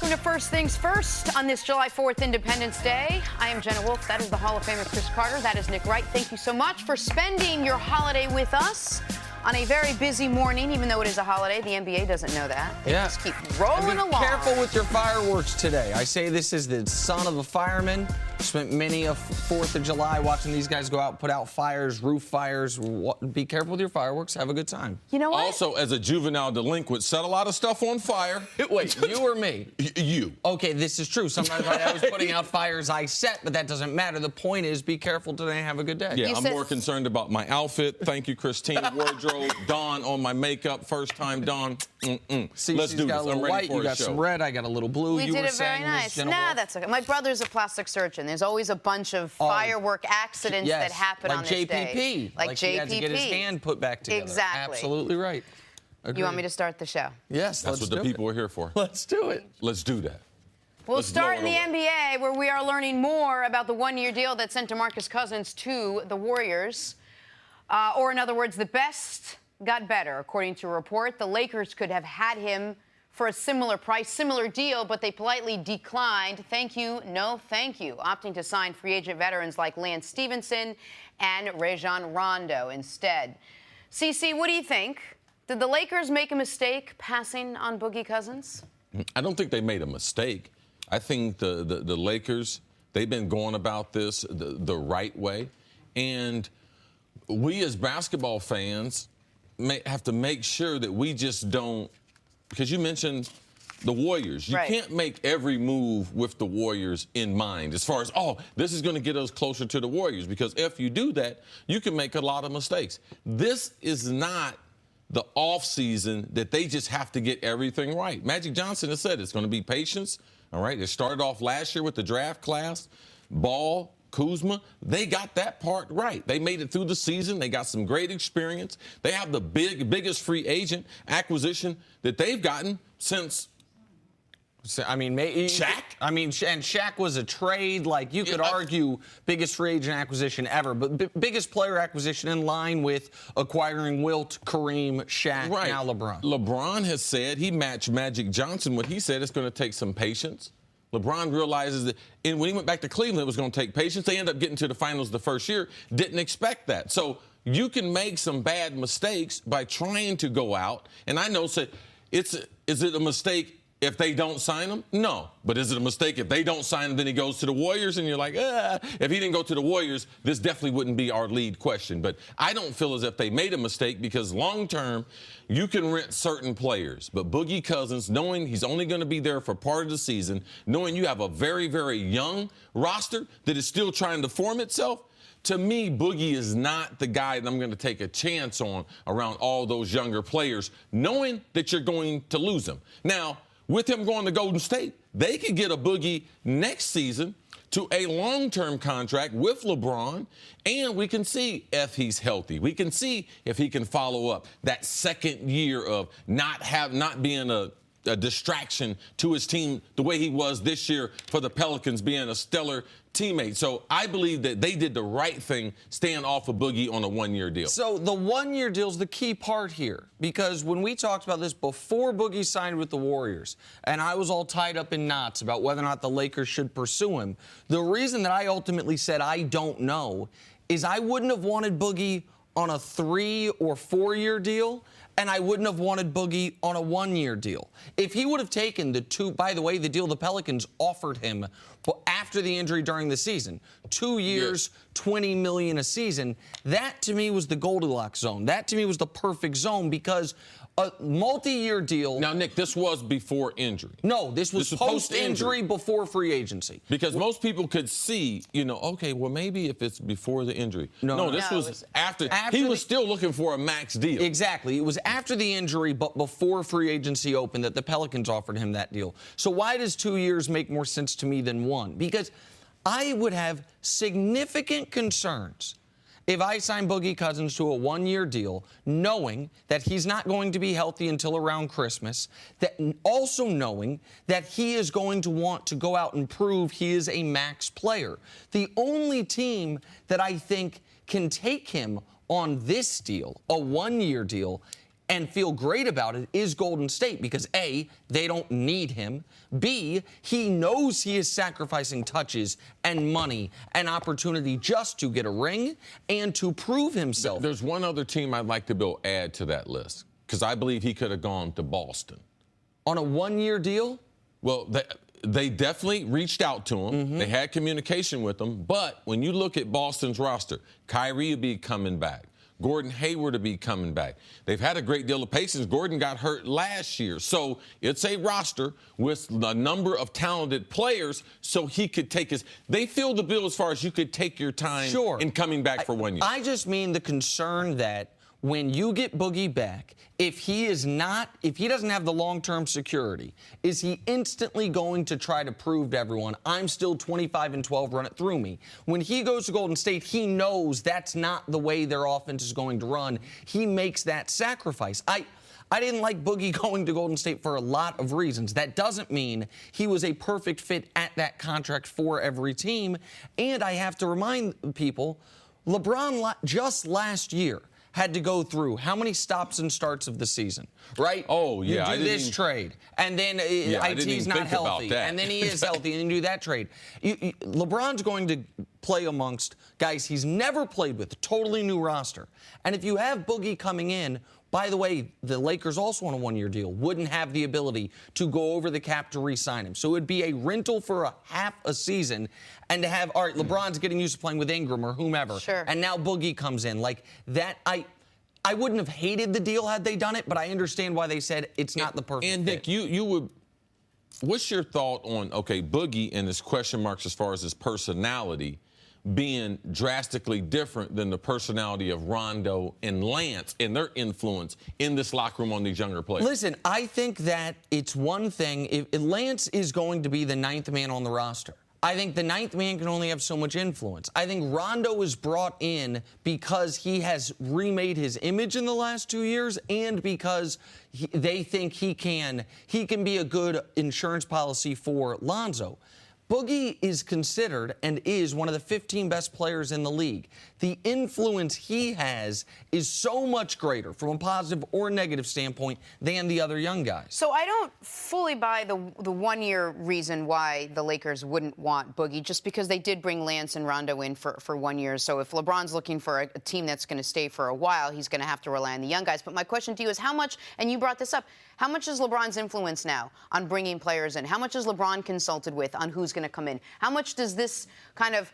Welcome to First Things First on this July 4th Independence Day. I am Jenna Wolf. That is the Hall of Famer Chris Carter. That is Nick Wright. Thank you so much for spending your holiday with us on a very busy morning, even though it is a holiday. The NBA doesn't know that. They just keep rolling along. Be careful with your fireworks today. I say this is the son of a fireman. Spent many a 4th of July watching these guys go out, put out fires, roof fires. Be careful with your fireworks. Have a good time. You know what? Also, as a juvenile delinquent, set a lot of stuff on fire. Wait, you or me? You. Okay, this is true. Sometimes I was putting out fires I set, but that doesn't matter. The point is, be careful today and have a good day. Yeah, I'm more concerned about my outfit. Thank you, Christina. Wardrobe. Dawn on my makeup. First time, Dawn. See, let's do got this. a little I'm ready white, for you a got show. some red, I got a little blue. We you did were it very saying, nice. Jenna Nah, Wolf? that's okay. My brother's a plastic surgeon. There's always a bunch of firework accidents yes, that happen like on this JPP. day. Like JPP. He had to get his hand put back together. Exactly. Absolutely right. Agreed. You want me to start the show? Yes, That's what the people are here for. Let's do it. Let's do that. We'll start in the NBA, where we are learning more about the one-year deal that sent DeMarcus Cousins to the Warriors. Or in other words, the best got better. According to a report, the Lakers could have had him for a similar price, similar deal, but they politely declined. Thank you, no thank you, opting to sign free agent veterans like Lance Stevenson and Rajon Rondo instead. CC, what do you think? Did the Lakers make a mistake passing on Boogie Cousins? I don't think they made a mistake. I think the Lakers, they've been going about this the right way. And we as basketball fans have to make sure that we just don't, because you mentioned the Warriors. You can't make every move with the Warriors in mind as far as, oh, this is going to get us closer to the Warriors, because if you do that, you can make a lot of mistakes. This is not the offseason that they just have to get everything right. Magic Johnson has said it's going to be patience. All right, it started off last year with the draft class. Ball, Kuzma, they got that part right. They made it through the season. They got some great experience. They have the biggest free agent acquisition that they've gotten since, I mean, Shaq? I mean, and Shaq was a trade. Like, you could argue biggest free agent acquisition ever, but biggest player acquisition in line with acquiring Wilt, Kareem, Shaq, now LeBron. LeBron has said, he matched Magic Johnson when he said it's going to take some patience. LeBron realizes that when he went back to Cleveland, it was going to take patience. They ended up getting to the finals the first year. Didn't expect that. So you can make some bad mistakes by trying to go out. And I know, is it a mistake if they don't sign him? No. But is it a mistake if they don't sign him, then he goes to the Warriors? And you're like, if he didn't go to the Warriors, this definitely wouldn't be our lead question. But I don't feel as if they made a mistake, because long term, you can rent certain players. But Boogie Cousins, knowing he's only going to be there for part of the season, knowing you have a very, very young roster that is still trying to form itself, to me, Boogie is not the guy that I'm going to take a chance on around all those younger players, knowing that you're going to lose them. Now, with him going to Golden State, they could get a Boogie next season to a long-term contract with LeBron, and we can see if he's healthy. We can see if he can follow up that second year of not being a distraction to his team the way he was this year for the Pelicans, being a stellar teammate. So I believe that they did the right thing staying off of Boogie on a one-year deal. So the one-year deal is the key part here, because when we talked about this before Boogie signed with the Warriors, and I was all tied up in knots about whether or not the Lakers should pursue him, the reason that I ultimately said I don't know is I wouldn't have wanted Boogie on a 3 or 4 year deal, and I wouldn't have wanted Boogie on a 1 year deal. If he would have taken the two, by the way, the deal the Pelicans offered him after the injury during the season, 2 years, $20 million a season, that to me was the Goldilocks zone. That to me was the perfect zone, because a multi-year deal. Now, Nick, this was before injury. No, this was post-injury, before free agency. Because most people could see, okay, well, maybe if it's before the injury. No, this was after. He was still looking for a max deal. Exactly. It was after the injury, but before free agency opened, that the Pelicans offered him that deal. So why does 2 years make more sense to me than 1? Because I would have significant concerns if I sign Boogie Cousins to a 1 year deal, knowing that he's not going to be healthy until around Christmas, that also knowing that he is going to want to go out and prove he is a max player. The only team that I think can take him on this deal, a 1 year deal, and feel great about it is Golden State because, A, they don't need him. B, he knows he is sacrificing touches and money and opportunity just to get a ring and to prove himself. There's one other team I'd like to add to that list because I believe he could have gone to Boston. On a one-year deal? Well, they definitely reached out to him. Mm-hmm. They had communication with him. But when you look at Boston's roster, Kyrie will be coming back. Gordon Hayward will be coming back. They've had a great deal of patience. Gordon got hurt last year. So it's a roster with a number of talented players so he could take his – they filled the bill as far as you could take your time in coming back for 1 year. I just mean the concern that when you get Boogie back, if he doesn't have the long-term security, is he instantly going to try to prove to everyone, I'm still 25-12, run it through me? When he goes to Golden State, he knows that's not the way their offense is going to run. He makes that sacrifice. I didn't like Boogie going to Golden State for a lot of reasons. That doesn't mean he was a perfect fit at that contract for every team. And I have to remind people, LeBron just last year had to go through how many stops and starts of the season, right? Oh, yeah. You do this trade, and then IT's not healthy, and then he is healthy, and you do that trade. LeBron's going to play amongst guys he's never played with, a totally new roster. And if you have Boogie coming in, by the way, the Lakers also on a one-year deal wouldn't have the ability to go over the cap to re-sign him. So it would be a rental for a half a season, and to have, all right, LeBron's getting used to playing with Ingram or whomever, and now Boogie comes in. Like that, I wouldn't have hated the deal had they done it, but I understand why they said it's not the perfect And Nick, fit. you would. What's your thought on Boogie and his question marks as far as his personality being drastically different than the personality of Rondo and Lance and their influence in this locker room on these younger players? Listen, I think that it's one thing. If Lance is going to be the ninth man on the roster, I think the ninth man can only have so much influence. I think Rondo is brought in because he has remade his image in the last 2 years and because they think he can be a good insurance policy for Lonzo. Boogie is considered and is one of the 15 best players in the league. The influence he has is so much greater from a positive or negative standpoint than the other young guys. So I don't fully buy the 1 year reason why the Lakers wouldn't want Boogie, just because they did bring Lance and Rondo in for 1 year. So if LeBron's looking for a team that's going to stay for a while, he's going to have to rely on the young guys. But my question to you is how much, and you brought this up, how much is LeBron's influence now on bringing players in? How much is LeBron consulted with on who's going to come in? How much does this kind of,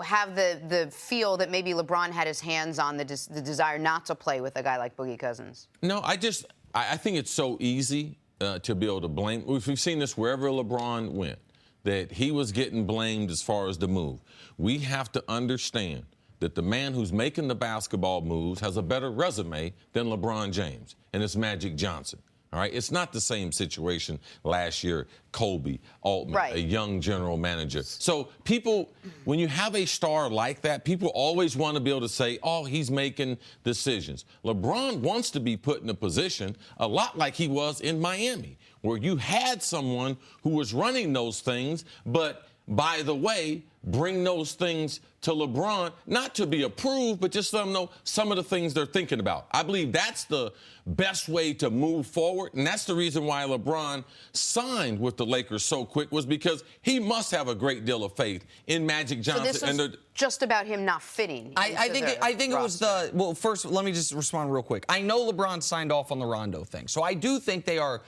have the feel that maybe LeBron had his hands on the desire not to play with a guy like Boogie Cousins? No, I think it's so easy to be able to blame. We've seen this wherever LeBron went, that he was getting blamed as far as the move. We have to understand that the man who's making the basketball moves has a better resume than LeBron James, and it's Magic Johnson. All right, it's not the same situation last year. Kobe, Altman, a young general manager. So people, when you have a star like that, people always want to be able to say, oh, he's making decisions. LeBron wants to be put in a position a lot like he was in Miami, where you had someone who was running those things, but by the way, bring those things to LeBron, not to be approved, but just let them know some of the things they're thinking about. I believe that's the best way to move forward, and that's the reason why LeBron signed with the Lakers so quick, was because he must have a great deal of faith in Magic Johnson. So this was just about him not fitting. I think it was well, first, let me just respond real quick. I know LeBron signed off on the Rondo thing, so I do think they are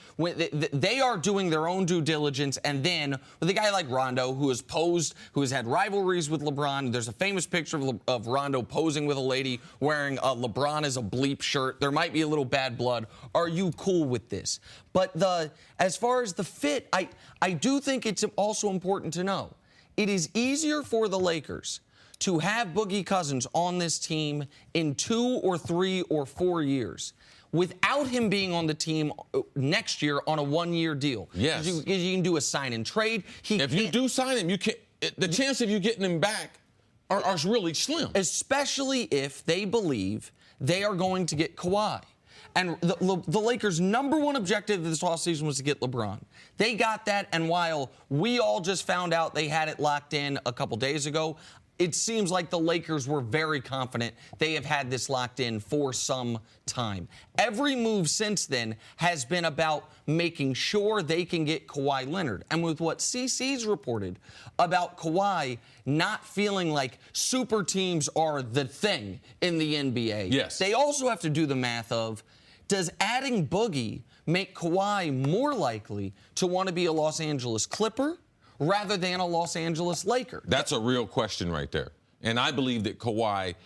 doing their own due diligence, and then with a guy like Rondo, who has had rivalries with LeBron. There's a famous picture of Rondo posing with a lady wearing a LeBron as a bleep shirt. There might be a little bad blood. Are you cool with this? But as far as the fit, I do think it's also important to know it is easier for the Lakers to have Boogie Cousins on this team in 2 or 3 or 4 years without him being on the team next year on a 1 year deal. Yes. You can do a sign and trade. If you do sign him, you can't. The chance of you getting him back are really slim. Especially if they believe they are going to get Kawhi. And the Lakers' number one objective this offseason was to get LeBron. They got that, and while we all just found out they had it locked in a couple days ago, it seems like the Lakers were very confident they have had this locked in for some time. Every move since then has been about making sure they can get Kawhi Leonard. And with what CC's reported about Kawhi not feeling like super teams are the thing in the NBA, yes, they also have to do the math of, does adding Boogie make Kawhi more likely to want to be a Los Angeles Clipper rather than a Los Angeles Laker? That's a real question right there. And I believe that Kawhi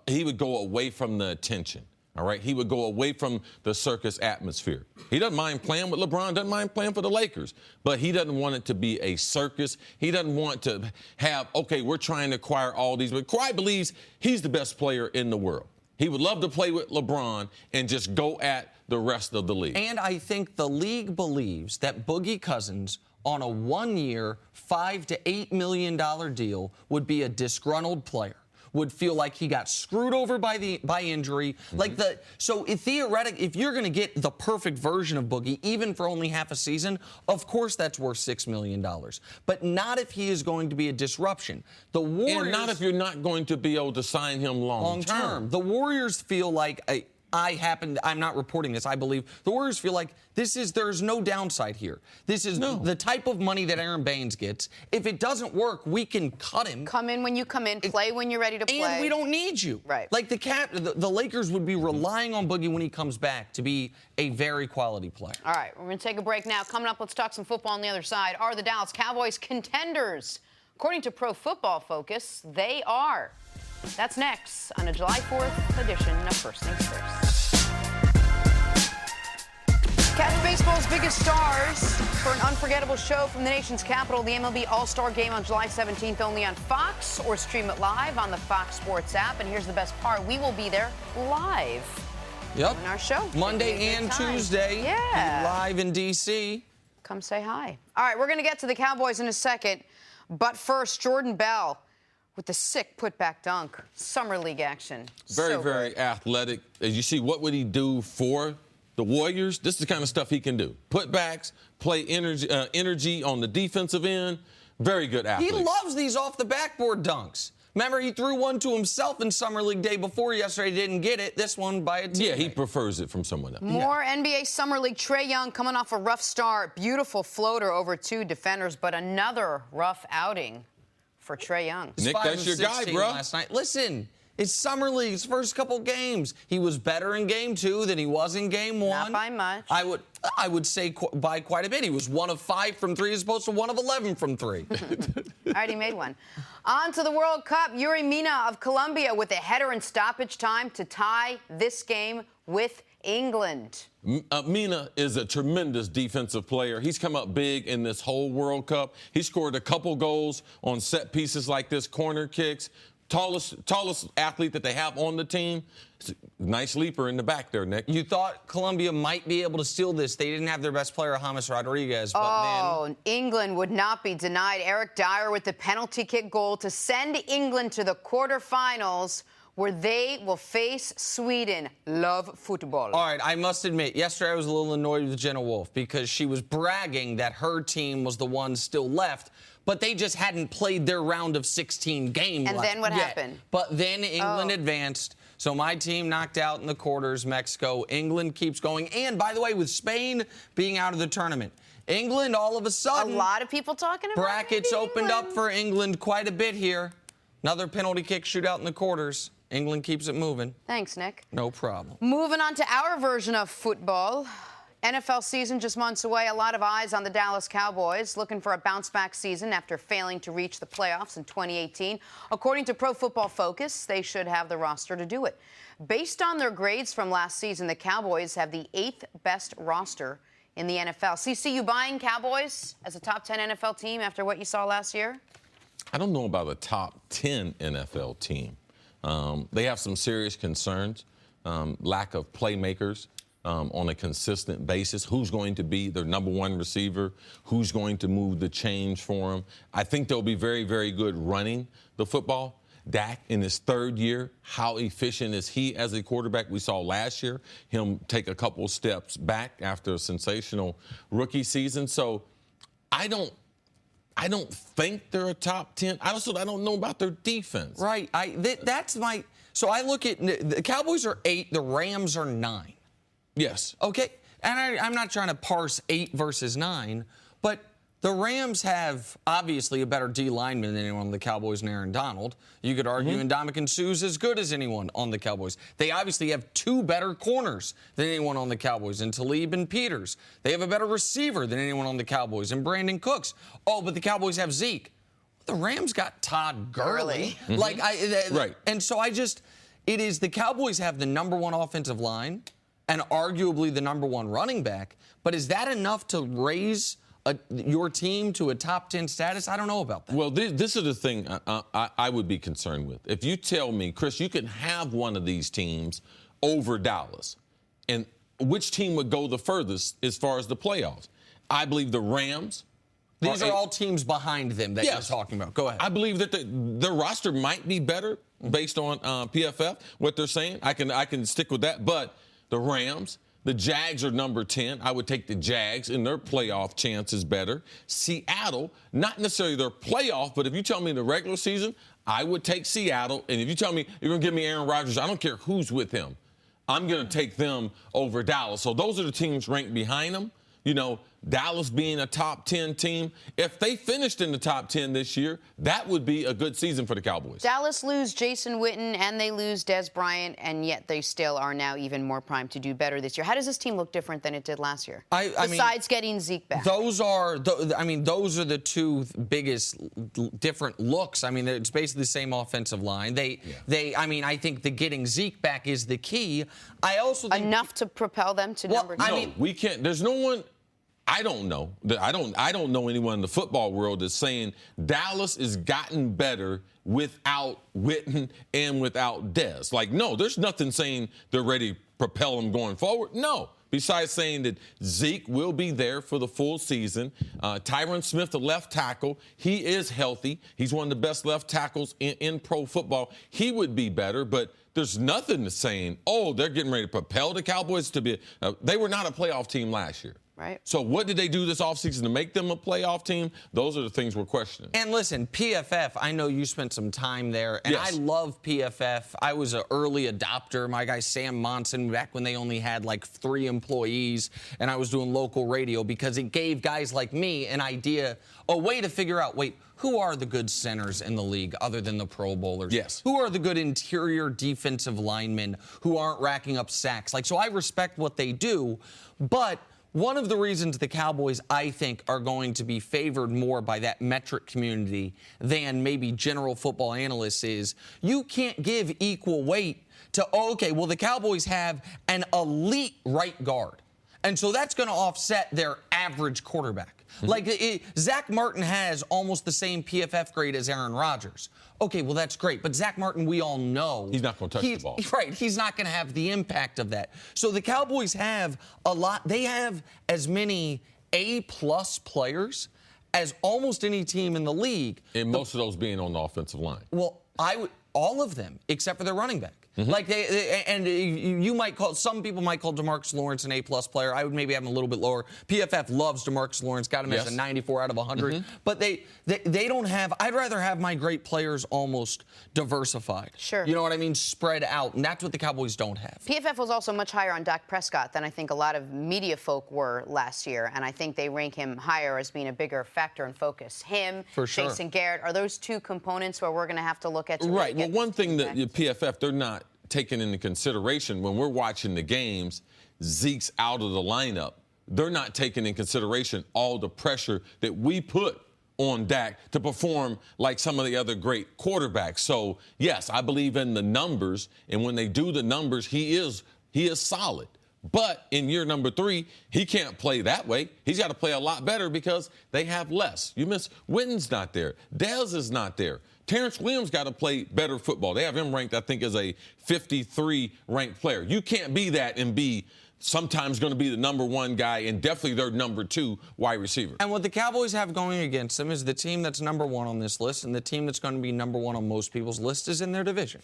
he would go away from the attention. All right, he would go away from the circus atmosphere. He doesn't mind playing with LeBron, doesn't mind playing for the Lakers, but he doesn't want it to be a circus. He doesn't want to have, okay, we're trying to acquire all these. But Kawhi believes he's the best player in the world. He would love to play with LeBron and just go at the rest of the league. And I think the league believes that Boogie Cousins on a 1-year, $5 to $8 million deal would be a disgruntled player, would feel like he got screwed over by injury. So theoretically, if you're going to get the perfect version of Boogie, even for only half a season, of course that's worth $6 million. But not if he is going to be a disruption. The Warriors, and not if you're not going to be able to sign him long term. The Warriors feel like I'm not reporting this. I believe the Warriors feel like there's no downside here. This is the type of money that Aaron Baines gets. If it doesn't work, we can cut him. Come in when you come in, play when you're ready to play. And we don't need you. Right. Like the Lakers would be relying on Boogie when he comes back to be a very quality player. All right, we're going to take a break now. Coming up, let's talk some football on the other side. Are the Dallas Cowboys contenders? According to Pro Football Focus, they are. That's next on a July 4th edition of First Things First. Catch baseball's biggest stars for an unforgettable show from the nation's capital, the MLB All-Star Game on July 17th, only on Fox, or stream it live on the Fox Sports app. And here's the best part. We will be there live. Yep. In our show. Monday and Tuesday. Yeah. Live in D.C. Come say hi. All right, we're going to get to the Cowboys in a second. But first, Jordan Bell with the sick putback dunk. Summer League action. Very athletic. As you see, what would he do for the Warriors? This is the kind of stuff he can do. Putbacks, play energy on the defensive end. Very good athlete. He loves these off the backboard dunks. Remember, he threw one to himself in Summer League day before yesterday. Didn't get it. This one by a teammate. Yeah, he prefers it from someone else. More NBA Summer League. Trae Young coming off a rough start. Beautiful floater over 2 defenders, but another rough outing for Trae Young. Nick, that's your guy, bro. Last night. Listen, it's Summer League's first couple games. He was better in Game 2 than he was in Game 1. Not by much. I would say by quite a bit. He was 1 of 5 from 3 as opposed to 1 of 11 from 3. All right, he made one. On to the World Cup. Yuri Mina of Colombia with a header in stoppage time to tie this game with England. Mina is a tremendous defensive player. He's come up big in this whole World Cup. He scored a couple goals on set pieces like this, corner kicks. Tallest athlete that they have on the team. Nice leaper in the back there, Nick. You thought Colombia might be able to steal this. They didn't have their best player, James Rodriguez. But then England would not be denied. Eric Dyer with the penalty kick goal to send England to the quarterfinals, where they will face Sweden. Love football. All right, I must admit, yesterday I was a little annoyed with Jenna Wolf because she was bragging that her team was the one still left, but they just hadn't played their round of 16 game And then what happened? But then England advanced. So my team knocked out in the quarters Mexico. England keeps going. And, by the way, with Spain being out of the tournament, England all of a sudden... A lot of people talking about brackets opened up for England quite a bit here. Another penalty kick shootout in the quarters. England keeps it moving. Thanks, Nick. No problem. Moving on to our version of football. NFL season just months away. A lot of eyes on the Dallas Cowboys, looking for a bounce-back season after failing to reach the playoffs in 2018. According to Pro Football Focus, they should have the roster to do it. Based on their grades from last season, the Cowboys have the 8th best roster in the NFL. CC, you buying Cowboys as a top 10 NFL team after what you saw last year? I don't know about a top 10 NFL team. They have some serious concerns, lack of playmakers. On a consistent basis, who's going to be their number one receiver, who's going to move the change for them. I think they'll be very, very good running the football. Dak in his 3rd year, how efficient is he as a quarterback? We saw last year him take a couple steps back after a sensational rookie season. So I don't I don't think they're a top 10. I don't know about their defense. Right. That's my. So I look at the Cowboys are 8, the Rams are 9. Yes. Okay. And I'm not trying to parse 8 versus 9, but the Rams have obviously a better D lineman than anyone on the Cowboys and Aaron Donald. You could argue Ndamukong Suh's as good as anyone on the Cowboys. They obviously have 2 better corners than anyone on the Cowboys, and Talib and Peters. They have a better receiver than anyone on the Cowboys, and Brandon Cooks. Oh, but the Cowboys have Zeke. The Rams got Todd Gurley. Right. And so it is the Cowboys have the number 1 offensive line and arguably the number 1 running back. But is that enough to raise your team to a top 10 status? I don't know about that. Well, this is the thing I would be concerned with. If you tell me, Chris, you can have one of these teams over Dallas, and which team would go the furthest as far as the playoffs? I believe the Rams. These are all teams behind them that you're talking about. Go ahead. I believe that their roster might be better based on PFF, what they're saying. I can stick with that. But the Rams, the Jags are number 10. I would take the Jags, and their playoff chance is better. Seattle, not necessarily their playoff, but if you tell me the regular season, I would take Seattle. And if you tell me you're going to give me Aaron Rodgers, I don't care who's with him. I'm going to take them over Dallas. So those are the teams ranked behind them. You know, Dallas being a top 10 team. If they finished in the top 10 this year, that would be a good season for the Cowboys. Dallas lose Jason Witten and they lose Des Bryant, and yet they still are now even more primed to do better this year. How does this team look different than it did last year? Besides getting Zeke back. Those are the 2 biggest different looks. I mean, it's basically the same offensive line. I think the getting Zeke back is the key. I also think enough to propel them to number 2. We can't. There's no one. I don't know. I don't know anyone in the football world that's saying Dallas has gotten better without Witten and without Dez. Like, no, there's nothing saying they're ready to propel them going forward. No. Besides saying that Zeke will be there for the full season. Tyron Smith, the left tackle, he is healthy. He's one of the best left tackles in pro football. He would be better, but there's nothing saying, they're getting ready to propel the Cowboys to be they were not a playoff team last year. Right. So what did they do this offseason to make them a playoff team? Those are the things we're questioning. And listen, PFF, I know you spent some time there, and I love PFF. I was an early adopter. My guy Sam Monson, back when they only had like 3 employees, and I was doing local radio, because it gave guys like me an idea, a way to figure out, who are the good centers in the league other than the Pro Bowlers? Yes. Who are the good interior defensive linemen who aren't racking up sacks? So I respect what they do, but one of the reasons the Cowboys, I think, are going to be favored more by that metric community than maybe general football analysts is you can't give equal weight to, the Cowboys have an elite right guard. And so that's going to offset their average quarterback. Zach Martin has almost the same PFF grade as Aaron Rodgers. Okay, well, that's great. But Zach Martin, we all know. He's not going to touch the ball. Right. He's not going to have the impact of that. So the Cowboys have a lot. They have as many A-plus players as almost any team in the league. And most of those being on the offensive line. Well, all of them, except for their running back. Some people might call DeMarcus Lawrence an A-plus player. I would maybe have him a little bit lower. PFF loves DeMarcus Lawrence, got him as a 94 out of 100. But they don't have, I'd rather have my great players almost diversified. Sure. You know what I mean? Spread out. And that's what the Cowboys don't have. PFF was also much higher on Dak Prescott than I think a lot of media folk were last year. And I think they rank him higher as being a bigger factor and focus. Him, for sure. Jason Garrett, are those 2 components where we're going to have to look at? Right. Well, one thing that PFF, they're not taken into consideration when we're watching the games, Zeke's out of the lineup. They're not taking in consideration all the pressure that we put on Dak to perform like some of the other great quarterbacks. So, yes, I believe in the numbers, and when they do the numbers, he is solid. But in year number 3, he can't play that way. He's got to play a lot better because they have less. You miss Witten's not there. Dez is not there. Terrence Williams got to play better football. They have him ranked, I think, as a 53 ranked player. You can't be that and be sometimes going to be the number 1 guy and definitely their number 2 wide receiver. And what the Cowboys have going against them is the team that's number 1 on this list, and the team that's going to be number 1 on most people's list is in their division.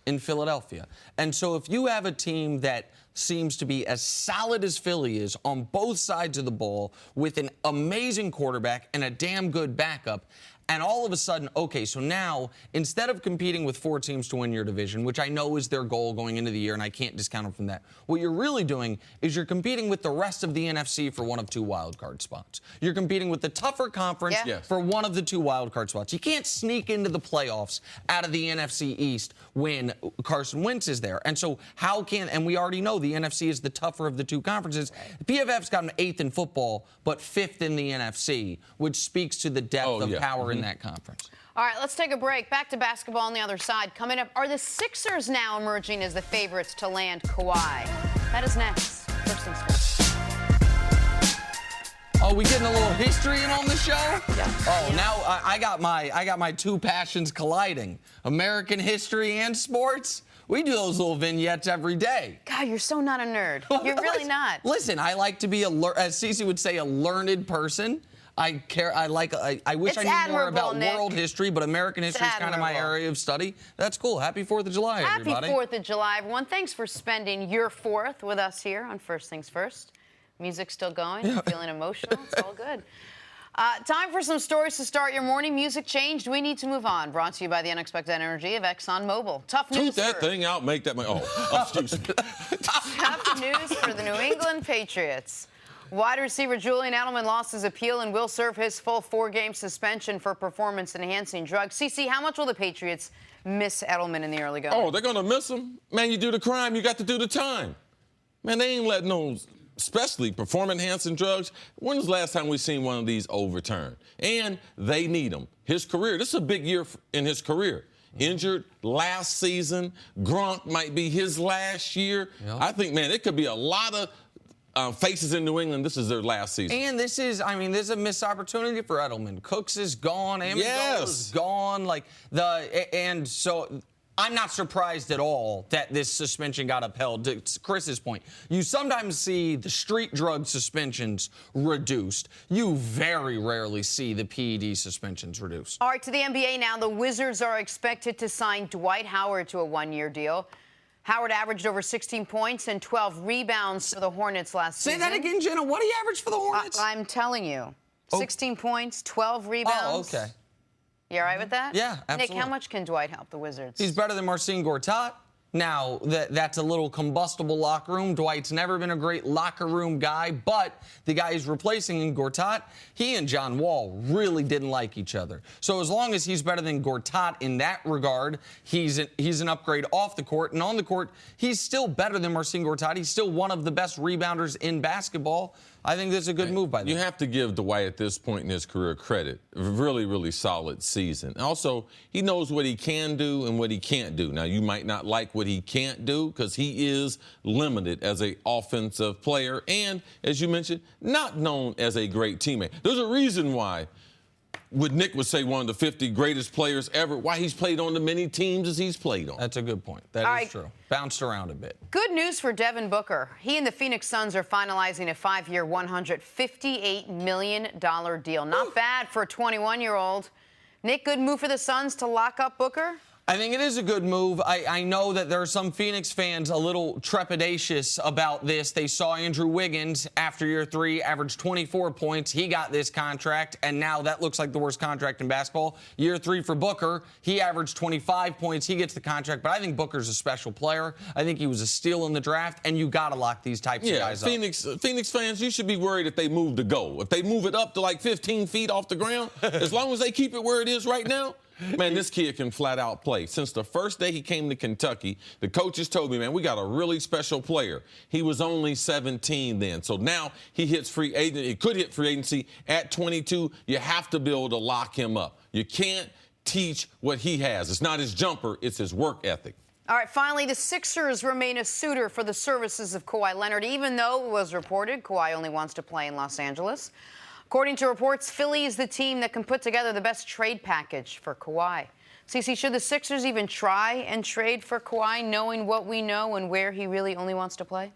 in Philadelphia. And so if you have a team that seems to be as solid as Philly is on both sides of the ball with an amazing quarterback and a damn good backup, and all of a sudden, okay, so now instead of competing with 4 teams to win your division, which I know is their goal going into the year, and I can't discount them from that, what you're really doing is you're competing with the rest of the NFC for one of 2 wild card spots. You're competing with the tougher conference for one of the 2 wild card spots. You can't sneak into the playoffs out of the NFC East when Carson Wentz is there. And so and we already know the NFC is the tougher of the 2 conferences. PFF's got an 8th in football, but 5th in the NFC, which speaks to the depth of power in that conference. All right, let's take a break. Back to basketball on the other side. Coming up, are the Sixers now emerging as the favorites to land Kawhi? That is next. First things first. Oh, we getting a little history in on the show? Yeah. Oh, now I got my 2 passions colliding: American history and sports. We do those little vignettes every day. God, you're so not a nerd. You're really not. Listen, I like to be as Cece would say, a learned person. I wish I knew more about world history, but American history is kind of my area of study. That's cool. Happy 4th of July, everybody. Happy 4th of July, everyone. Thanks for spending your 4th with us here on First Things First. Music's still going. You're feeling emotional. It's all good. Time for some stories to start your morning. Music changed. We need to move on. Brought to you by the unexpected energy of ExxonMobil. Tough news. Toot that thing out, make that money. Oh, excuse me. Tough news for the New England Patriots. Wide receiver Julian Edelman lost his appeal and will serve his full 4-game suspension for performance-enhancing drugs. CC, how much will the Patriots miss Edelman in the early going? Oh, they're going to miss him? Man, you do the crime, you got to do the time. Man, they ain't letting no, especially performance-enhancing drugs. When was the last time we seen one of these overturned? And they need him. His career, this is a big year in his career. Injured last season. Gronk might be his last year. Yep. I think, man, it could be a lot of faces in New England. This is their last season. And this is a missed opportunity for Edelman. Cooks is gone. Amendola is gone. And so I'm not surprised at all that this suspension got upheld. To Chris's point, you sometimes see the street drug suspensions reduced. You very rarely see the PED suspensions reduced. All right, to the NBA now. The Wizards are expected to sign Dwight Howard to a 1-year deal. Howard averaged over 16 points and 12 rebounds for the Hornets last season. Say that again, Jenna. What did he average for the Hornets? I'm telling you. 16 points, 12 rebounds. Oh, okay. You all right with that? Yeah, absolutely. Nick, how much can Dwight help the Wizards? He's better than Marcin Gortat. Now, that's a little combustible locker room. Dwight's never been a great locker room guy, but the guy he's replacing in Gortat, he and John Wall really didn't like each other. So as long as he's better than Gortat in that regard, he's an upgrade off the court. And on the court, he's still better than Marcin Gortat. He's still one of the best rebounders in basketball. I think that's a good move by them. You have to give Dwight at this point in his career credit. Really, really solid season. Also, he knows what he can do and what he can't do. Now, you might not like what he can't do because he is limited as an offensive player and, as you mentioned, not known as a great teammate. There's a reason why Nick would say one of the 50 greatest players ever, why he's played on the many teams as he's played on. That's a good point. That is true. Bounced around a bit. Good news for Devin Booker. He and the Phoenix Suns are finalizing a 5-year, $158 million deal. Not bad for a 21-year-old. Nick, good move for the Suns to lock up Booker? I think it is a good move. I know that there are some Phoenix fans a little trepidatious about this. They saw Andrew Wiggins after year 3 average 24 points. He got this contract, and now that looks like the worst contract in basketball. Year 3 for Booker, he averaged 25 points. He gets the contract, but I think Booker's a special player. I think he was a steal in the draft, and you got to lock these types of guys up. Phoenix fans, you should be worried if they move the goal. If they move it up to like 15 feet off the ground, as long as they keep it where it is right now, man, this kid can flat out play. Since the first day he came to Kentucky, the coaches told me, man, we got a really special player. He was only 17 then. So now he hits free agency. He could hit free agency at 22. You have to be able to lock him up. You can't teach what he has. It's not his jumper, it's his work ethic. All right, finally, the Sixers remain a suitor for the services of Kawhi Leonard, even though it was reported Kawhi only wants to play in Los Angeles. According to reports, Philly is the team that can put together the best trade package for Kawhi. CeCe, should the Sixers even try and trade for Kawhi, knowing what we know and where he really only wants to play?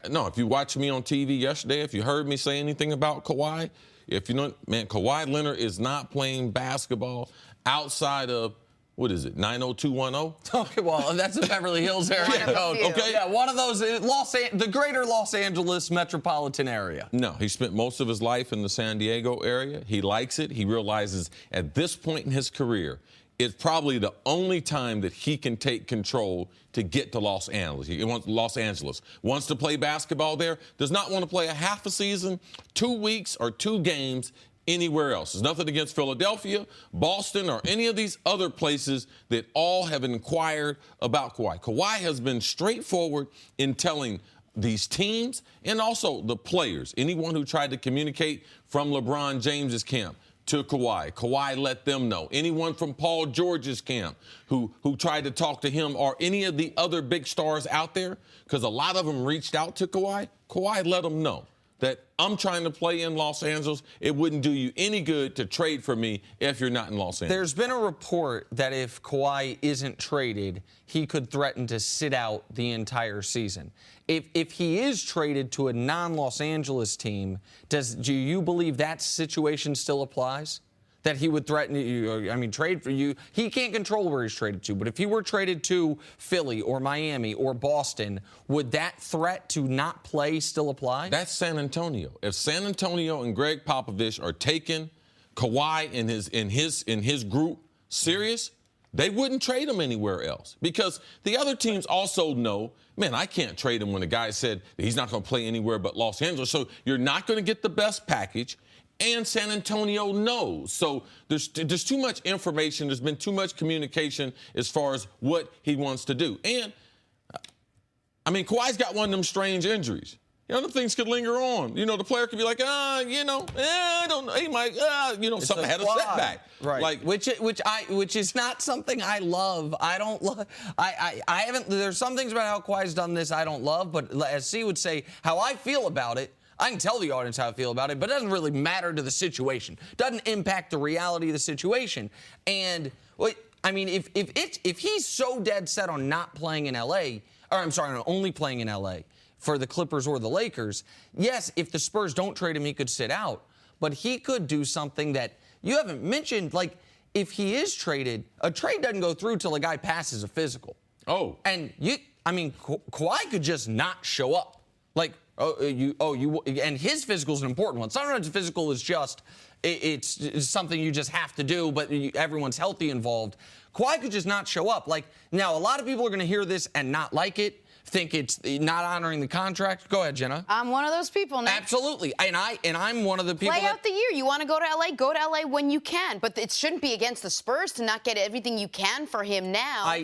No, if you watched me on TV yesterday, if you heard me say anything about Kawhi, if you know, man, Kawhi Leonard is not playing basketball outside of what is it, 90210? Okay, well, that's the Beverly Hills area code. Okay. Yeah, one of those, the greater Los Angeles metropolitan area. No, he spent most of his life in the San Diego area. He likes it. He realizes at this point in his career, it's probably the only time that he can take control to get to Los Angeles. He wants Los Angeles. Wants to play basketball there. Does not want to play a half a season, 2 weeks, or 2 games anywhere else. There's nothing against Philadelphia, Boston, or any of these other places that all have inquired about Kawhi. Kawhi has been straightforward in telling these teams and also the players, anyone who tried to communicate from LeBron James's camp to Kawhi. Kawhi let them know. Anyone from Paul George's camp who tried to talk to him or any of the other big stars out there, because a lot of them reached out to Kawhi, Kawhi let them know that I'm trying to play in Los Angeles. It wouldn't do you any good to trade for me if you're not in Los Angeles. There's been a report that if Kawhi isn't traded, he could threaten to sit out the entire season. If he is traded to a non-Los Angeles team, do you believe that situation still applies? That he would threaten you, trade for you. He can't control where he's traded to, but if he were traded to Philly or Miami or Boston, would that threat to not play still apply? That's San Antonio. If San Antonio and Greg Popovich are taking Kawhi in his group serious, they wouldn't trade him anywhere else, because the other teams also know, man, I can't trade him when the guy said that he's not going to play anywhere but Los Angeles. So you're not going to get the best package. And San Antonio knows. So there's too much information. There's been too much communication as far as what he wants to do. And, Kawhi's got one of them strange injuries. Them things could linger on. The player could be like, I don't know. He might, something had a setback. Right. Which is not something I love. I don't love. I haven't. There's some things about how Kawhi's done this I don't love, but as C would say, how I feel about it, I can tell the audience how I feel about it, but it doesn't really matter to the situation. Doesn't impact the reality of the situation. And if he's so dead set on not playing in LA, on only playing in LA for the Clippers or the Lakers, yes, if the Spurs don't trade him, he could sit out. But he could do something that you haven't mentioned, like if he is traded, a trade doesn't go through till a guy passes a physical. Oh. And Kawhi could just not show up. Like, and his physical is an important one. Sometimes the physical is just, it's something you just have to do, but everyone's healthy involved. Kawhi could just not show up. Like, now, a lot of people are going to hear this and not like it, think it's not honoring the contract. Go ahead, Jenna. I'm one of those people, Nick. Absolutely. And I'm one of the people Play out the year. You want to go to LA? Go to LA when you can. But it shouldn't be against the Spurs to not get everything you can for him now.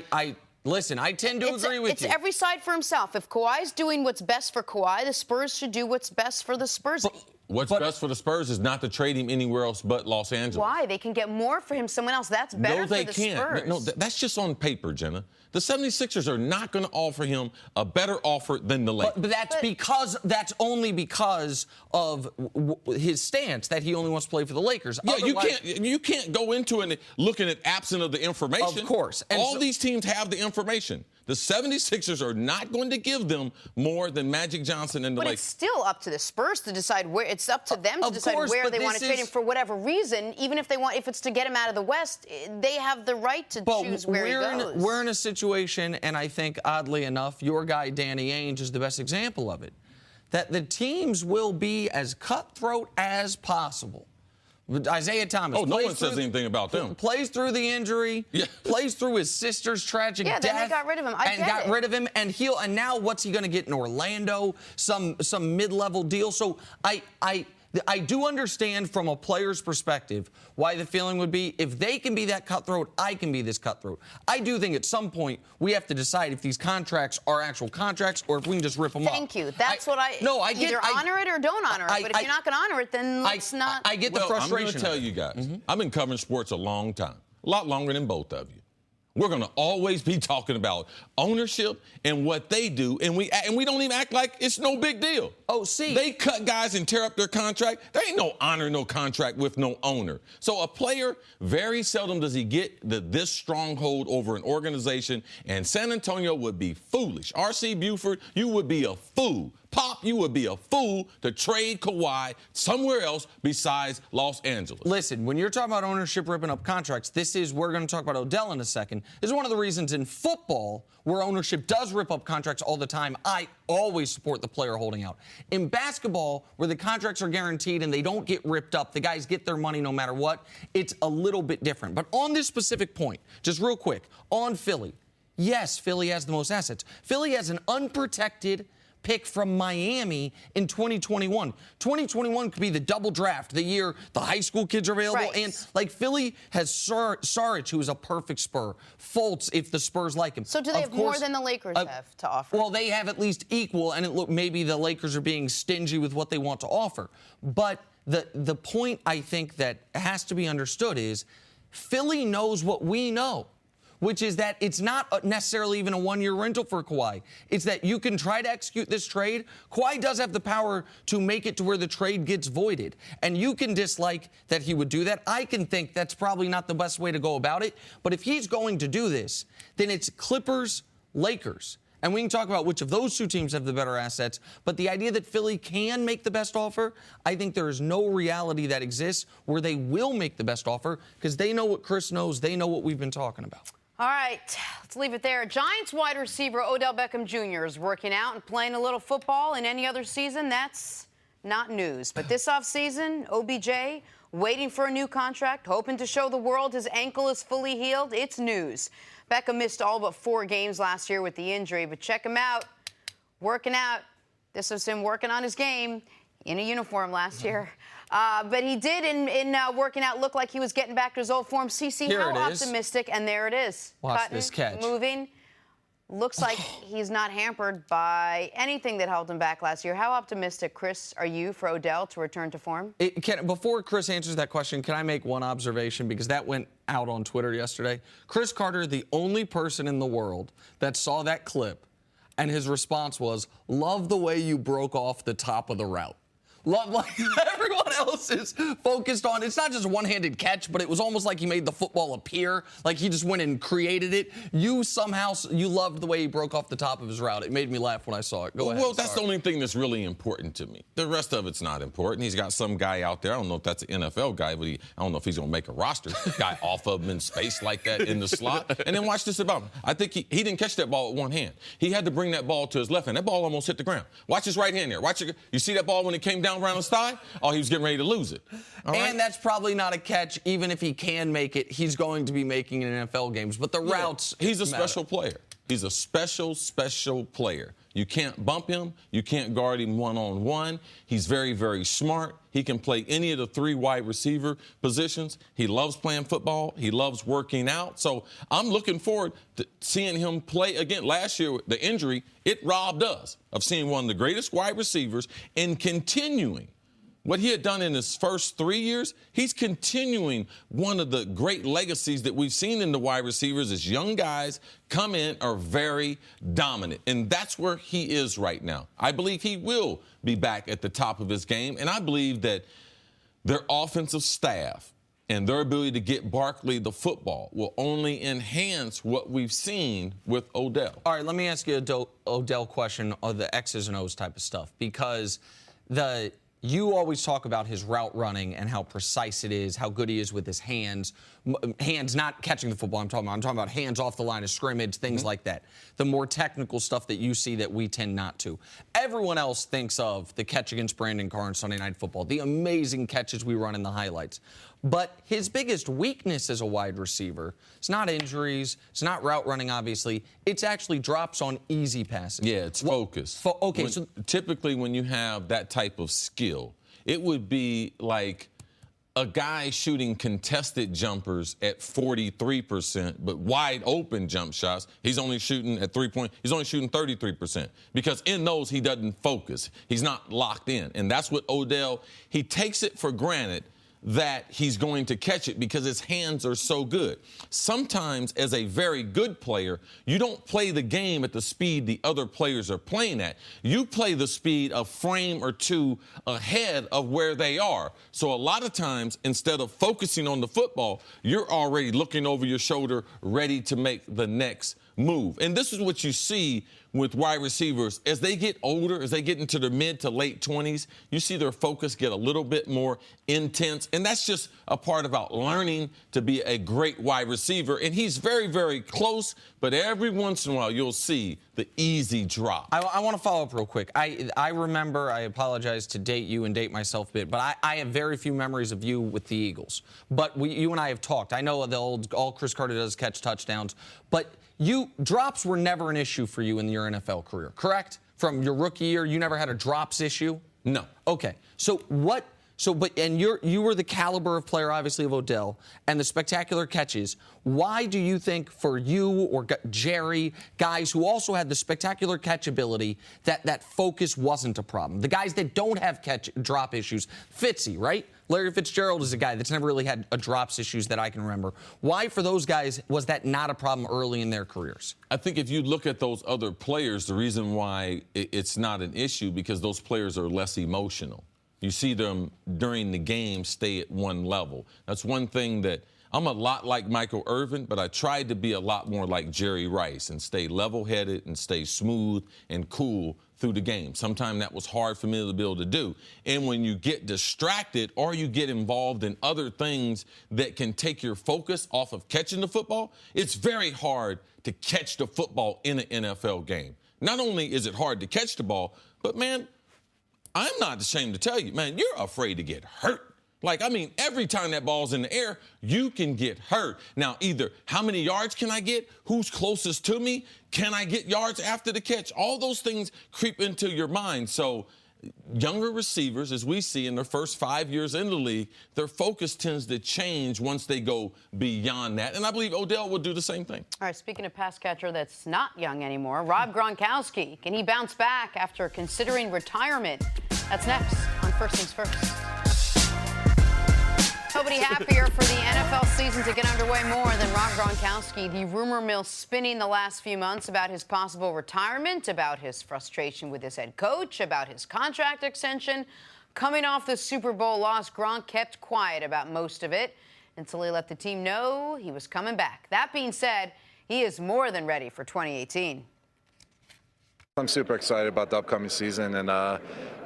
Listen, I tend to agree with you. It's every side for himself. If Kawhi's doing what's best for Kawhi, the Spurs should do what's best for the Spurs. What's best for the Spurs is not to trade him anywhere else but Los Angeles. Why? They can get more for him somewhere else. That's better for the Spurs. No, that's just on paper, Jenna. The 76ers are not going to offer him a better offer than the Lakers. But that's only because of his stance that he only wants to play for the Lakers. Yeah, you can't go into it looking at absent of the information. Of course. And all these teams have the information. The 76ers are not going to give them more than Magic Johnson and the Lakers. But it's still up to the Spurs to decide where. It's up to them to decide where they want to trade him for whatever reason. Even if it's to get him out of the West, they have the right to choose where he goes. We're in a situation, and I think oddly enough, your guy Danny Ainge is the best example of it, that the teams will be as cutthroat as possible. Isaiah Thomas. Oh, no one says anything about them. Plays through the injury. Yeah. Plays through his sister's tragic death. Yeah, then they got rid of him. Got rid of him, and now what's he going to get in Orlando? Some mid-level deal. So I do understand from a player's perspective why the feeling would be, if they can be that cutthroat, I can be this cutthroat. I do think at some point we have to decide if these contracts are actual contracts or if we can just rip them up. Thank you. That's what I either honor it or don't honor it. But if you're not going to honor it, then let's not. I get the frustration. I'm going to tell you guys, I've been covering sports a long time, a lot longer than both of you. We're going to always be talking about ownership and what they do, and we don't even act like it's no big deal. Oh, see. They cut guys and tear up their contract. There ain't no honor, no contract with no owner. So a player, very seldom does he get this stronghold over an organization, and San Antonio would be foolish. R.C. Buford, you would be a fool Pop, you would be a fool to trade Kawhi somewhere else besides Los Angeles. Listen, when you're talking about ownership ripping up contracts, we're going to talk about Odell in a second. This is one of the reasons in football where ownership does rip up contracts all the time. I always support the player holding out. In basketball, where the contracts are guaranteed and they don't get ripped up, the guys get their money no matter what, it's a little bit different. But on this specific point, just real quick, on Philly, yes, Philly has the most assets. Philly has an unprotected pick from Miami in 2021. 2021 could be the double draft, the year the high school kids are available. Right. And, like, Philly has Saric, who is a perfect Spur. Fultz, if the Spurs like him. So do they have more than the Lakers have to offer? Well, they have at least equal, and maybe the Lakers are being stingy with what they want to offer. But the point I think that has to be understood is Philly knows what we know, which is that it's not necessarily even a one-year rental for Kawhi. It's that you can try to execute this trade. Kawhi does have the power to make it to where the trade gets voided. And you can dislike that he would do that. I can think that's probably not the best way to go about it. But if he's going to do this, then it's Clippers, Lakers. And we can talk about which of those two teams have the better assets. But the idea that Philly can make the best offer, I think there is no reality that exists where they will make the best offer because they know what Chris knows. They know what we've been talking about. All right, let's leave it there. Giants wide receiver Odell Beckham Jr. is working out and playing a little football. In any other season, that's not news. But this offseason, OBJ waiting for a new contract, hoping to show the world his ankle is fully healed. It's news. Beckham missed all but 4 games last year with the injury, but check him out, working out. This was him working on his game in a uniform last year. But he did, in working out, look like he was getting back to his old form. CC, how optimistic? And there it is. Watch Cutting, this catch. Moving. Looks like he's not hampered by anything that held him back last year. How optimistic, Chris, are you for Odell to return to form? Before Chris answers that question, can I make one observation? Because that went out on Twitter yesterday. Chris Carter, the only person in the world that saw that clip, and his response was, "Love the way you broke off the top of the route." Like everyone else is focused on, it's not just a one-handed catch, but it was almost like he made the football appear, like he just went and created it. You loved the way he broke off the top of his route. It made me laugh when I saw it. Go ahead. Well, that's the only thing that's really important to me. The rest of it's not important. He's got some guy out there. I don't know if that's an NFL guy, but I don't know if he's going to make a roster. Guy off of him in space like that in the slot. And then watch this about him. I think he didn't catch that ball with one hand. He had to bring that ball to his left hand. That ball almost hit the ground. Watch his right hand there. Watch it. You see that ball when it came down around his thigh? Oh, he was getting ready to lose it. All right? And that's probably not a catch. Even if he can make it, he's going to be making it in NFL games. But the routes, he's a special player. He's a special player. You can't bump him. You can't guard him one-on-one. He's very, very smart. He can play any of the 3 wide receiver positions. He loves playing football. He loves working out. So I'm looking forward to seeing him play again. Last year, the injury, it robbed us of seeing one of the greatest wide receivers and continuing what he had done in his first 3 years. He's continuing one of the great legacies that we've seen in the wide receivers as young guys come in, are very dominant. And that's where he is right now. I believe he will be back at the top of his game. And I believe that their offensive staff and their ability to get Barkley the football will only enhance what we've seen with Odell. All right, let me ask you a Odell question of the X's and O's type of stuff, because you always talk about his route running and how precise it is, how good he is with his hands. Hands not catching the football, I'm talking about hands off the line of scrimmage, things like that. The more technical stuff that you see that we tend not to. Everyone else thinks of the catch against Brandon Carr on Sunday Night Football, the amazing catches we run in the highlights. But his biggest weakness as a wide receiver, it's not injuries, it's not route running, obviously. It's actually drops on easy passes. Yeah, it's focus. Typically when you have that type of skill, it would be like a guy shooting contested jumpers at 43%, but wide open jump shots, he's only shooting at 3 point. He's only shooting 33%, because in those he doesn't focus. He's not locked in. And that's what Odell, he takes it for granted that he's going to catch it because his hands are so good. Sometimes, as a very good player, you don't play the game at the speed the other players are playing at. You play the speed a frame or two ahead of where they are. So a lot of times, instead of focusing on the football, you're already looking over your shoulder, ready to make the next move. And this is what you see with wide receivers. As they get older, as they get into their mid to late 20s, you see their focus get a little bit more intense. And that's just a part about learning to be a great wide receiver. And he's very, very close, but every once in a while you'll see the easy drop. I want to follow up real quick. I remember, I apologize to date you and date myself a bit, but I have very few memories of you with the Eagles. But you and I have talked. I know the old, all Chris Carter does is catch touchdowns, but drops were never an issue for you in your NFL career, correct? From your rookie year, you never had a drops issue? No. Okay. You were the caliber of player, obviously, of Odell, and the spectacular catches. Why do you think for you or Jerry, guys who also had the spectacular catch ability, that focus wasn't a problem? The guys that don't have drop issues, Fitzy, right? Larry Fitzgerald is a guy that's never really had a drops issues that I can remember. Why, for those guys, was that not a problem early in their careers? I think if you look at those other players, the reason why it's not an issue because those players are less emotional. You see them during the game stay at one level. That's one thing that I'm a lot like Michael Irvin, but I tried to be a lot more like Jerry Rice and stay level-headed and stay smooth and cool through the game. Sometimes that was hard for me to be able to do. And when you get distracted or you get involved in other things that can take your focus off of catching the football, it's very hard to catch the football in an NFL game. Not only is it hard to catch the ball, but, man, I'm not ashamed to tell you, man, you're afraid to get hurt. Every time that ball's in the air, you can get hurt. Now, either how many yards can I get? Who's closest to me? Can I get yards after the catch? All those things creep into your mind. So younger receivers, as we see in their first 5 years in the league, their focus tends to change once they go beyond that. And I believe Odell will do the same thing. All right, speaking of pass catcher that's not young anymore, Rob Gronkowski. Can he bounce back after considering retirement? That's next on First Things First. Nobody happier for the NFL season to get underway more than Rob Gronkowski. The rumor mill spinning the last few months about his possible retirement, about his frustration with his head coach, about his contract extension. Coming off the Super Bowl loss, Gronk kept quiet about most of it until he let the team know he was coming back. That being said, he is more than ready for 2018. I'm super excited about the upcoming season, and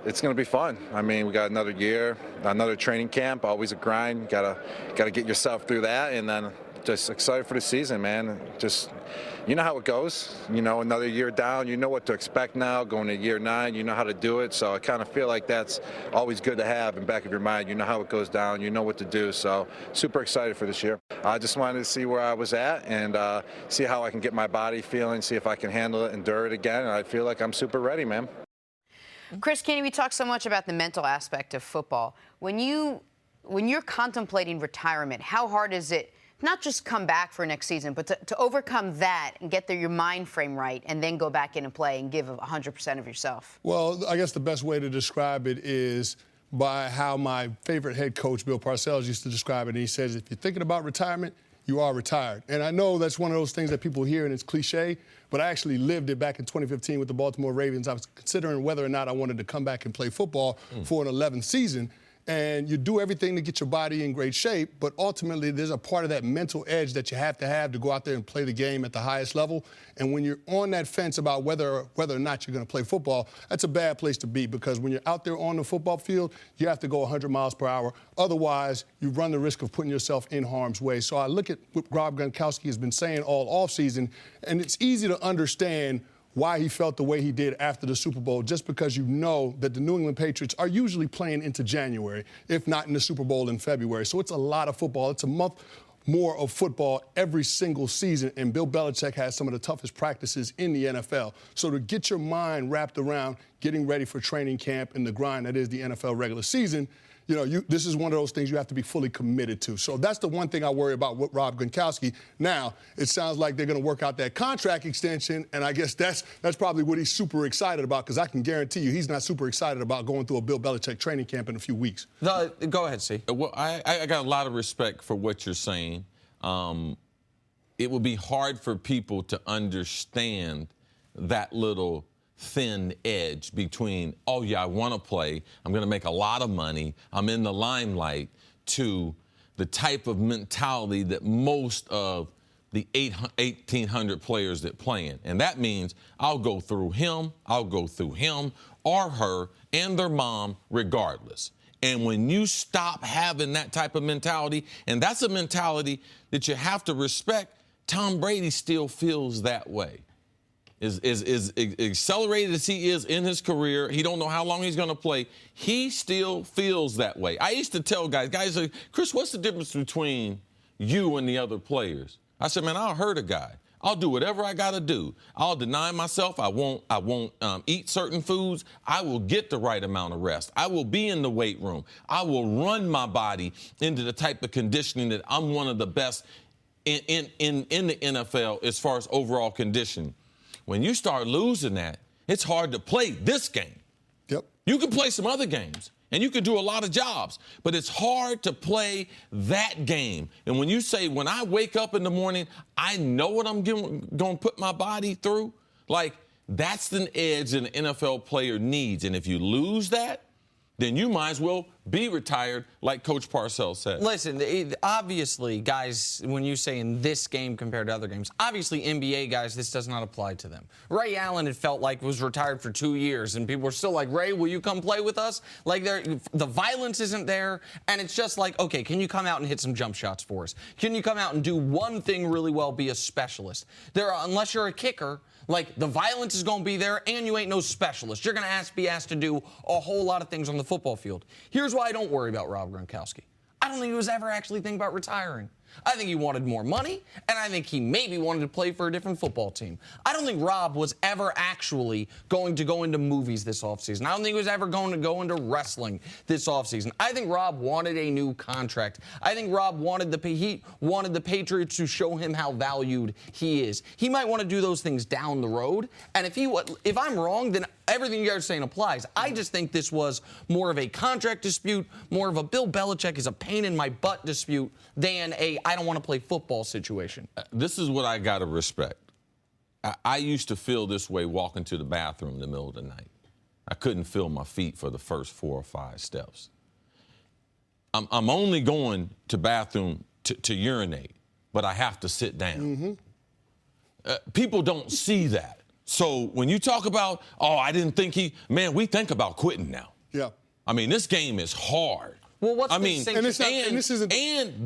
it's going to be fun. We got another year, another training camp, always a grind. Gotta get yourself through that, and then just excited for the season, man. Just, you know how it goes. Another year down, you know what to expect now. Going to year 9, you know how to do it. So I kind of feel like that's always good to have in the back of your mind. You know how it goes down. You know what to do. So super excited for this year. I just wanted to see where I was at and see how I can get my body feeling, see if I can handle it, endure it again. And I feel like I'm super ready, man. Chris Keeney, we talk so much about the mental aspect of football. When you're contemplating retirement, how hard is it not just come back for next season, but to overcome that and get your mind frame right and then go back in and play and give 100% of yourself? Well, I guess the best way to describe it is by how my favorite head coach, Bill Parcells, used to describe it. And he says, if you're thinking about retirement, you are retired. And I know that's one of those things that people hear and it's cliche, but I actually lived it back in 2015 with the Baltimore Ravens. I was considering whether or not I wanted to come back and play football for an 11th season. And you do everything to get your body in great shape, but ultimately there's a part of that mental edge that you have to go out there and play the game at the highest level. And when you're on that fence about whether or not you're going to play football, that's a bad place to be, because when you're out there on the football field, you have to go 100 miles per hour. Otherwise, you run the risk of putting yourself in harm's way. So I look at what Rob Gronkowski has been saying all offseason, and it's easy to understand why he felt the way he did after the Super Bowl, just because you know that the New England Patriots are usually playing into January, if not in the Super Bowl in February. So it's a lot of football. It's a month more of football every single season, and Bill Belichick has some of the toughest practices in the NFL. So to get your mind wrapped around getting ready for training camp and the grind that is the NFL regular season, this is one of those things you have to be fully committed to. So that's the one thing I worry about with Rob Gronkowski. Now, it sounds like they're going to work out that contract extension, and I guess that's probably what he's super excited about, because I can guarantee you he's not super excited about going through a Bill Belichick training camp in a few weeks. Go ahead, C. Well, I got a lot of respect for what you're saying. It would be hard for people to understand that little thin edge between, oh, yeah, I want to play, I'm going to make a lot of money, I'm in the limelight, to the type of mentality that most of the 1,800 players that playing. And that means I'll go through him, or her, and their mom regardless. And when you stop having that type of mentality, and that's a mentality that you have to respect, Tom Brady still feels that way. As accelerated as he is in his career, he don't know how long he's going to play. He still feels that way. I used to tell guys like, Chris, what's the difference between you and the other players? I said, man, I'll hurt a guy. I'll do whatever I got to do. I'll deny myself. I won't eat certain foods. I will get the right amount of rest. I will be in the weight room. I will run my body into the type of conditioning that I'm one of the best in the NFL as far as overall condition. When you start losing that, it's hard to play this game. Yep. You can play some other games, and you can do a lot of jobs, but it's hard to play that game. And when you say, when I wake up in the morning, I know what I'm going to put my body through, like, that's an edge an NFL player needs. And if you lose that, then you might as well be retired, like Coach Parcells said. Listen, obviously, guys, when you say in this game compared to other games, obviously NBA guys, this does not apply to them. Ray Allen, it felt like, was retired for 2 years, and people were still like, Ray, will you come play with us? Like, the violence isn't there, and it's just like, okay, can you come out and hit some jump shots for us? Can you come out and do one thing really well, be a specialist? Unless you're a kicker, like, the violence is going to be there, and you ain't no specialist. You're going to be asked to do a whole lot of things on the football field. Here's why I don't worry about Rob Gronkowski. I don't think he was ever actually thinking about retiring. I think he wanted more money, and I think he maybe wanted to play for a different football team. I don't think Rob was ever actually going to go into movies this offseason. I don't think he was ever going to go into wrestling this offseason. I think Rob wanted a new contract. I think Rob wanted the Patriots to show him how valued he is. He might want to do those things down the road, and if I'm wrong, then everything you guys are saying applies. I just think this was more of a contract dispute, more of a Bill Belichick is a pain in my butt dispute than a I don't want to play football situation. This is what I got to respect. I used to feel this way walking to the bathroom in the middle of the night. I couldn't feel my feet for the first 4 or 5 steps. I'm only going to bathroom to urinate, but I have to sit down. People don't see that. So when you talk about, oh, I didn't think we think about quitting now. Yeah. I mean, this game is hard. Well, what's and